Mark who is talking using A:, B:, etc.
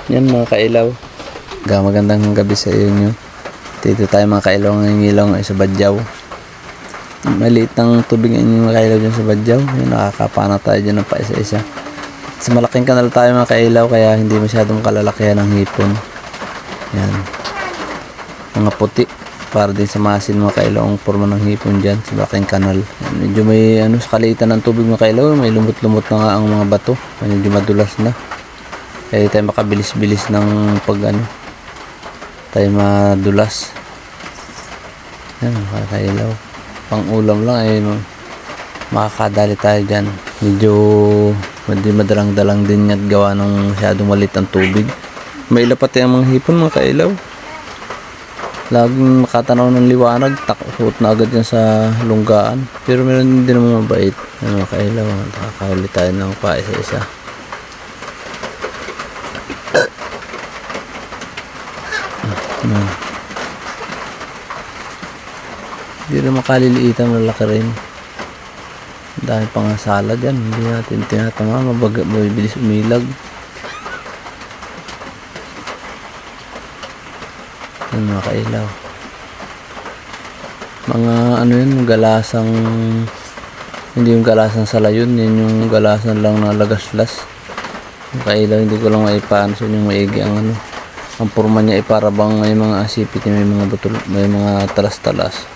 A: Yan mga kailaw. Magandang gabi sa inyo. Dito tayo mga kailaw ng ilaw sa Badyaw. Maliit ng tubig yung mga kailaw dyan sa Badyaw. Yung nakakapana tayo dyan ng paisa-isa. Sa malaking kanal tayo mga kailaw kaya hindi masyadong kalalakihan ng hipon. Yan. Mga puti. Para din sa masin mga kailaw ang forma ng hipon dyan sa malaking kanal. Yan. Medyo may sa kaliitan ng tubig mga kailaw. May lumot-lumot na nga ang mga bato. Medyo madulas na. Kaya tayo makabilis-bilis ng tayo madulas. Yan mga kailaw. Pang ulam lang ay makakadali tayo dyan. Medyo madalang-dalang din at gawa ng masyadong maliit ang tubig. May ilapat ang mga hipon mga kailaw. Laging makatanaw ng liwanag, takot na agad yan sa lunggaan. Pero meron din naman mabait. Yan mga kailaw, nakakahuli tayo ng paisa-isa. Hindi na makaliliitan, malaki rin. Dahil pang salad yan, hindi natin tinatama, mabibilis umilag. Yan mga kailaw. Mga yan, galasang, hindi yung galasang salayon, yan yung galasan lang na lagaslas. Mga kailaw, hindi ko lang maipansin yung maigi ang ang forma niya ay para bang may mga asipit, may mga butol, may mga talas-talas.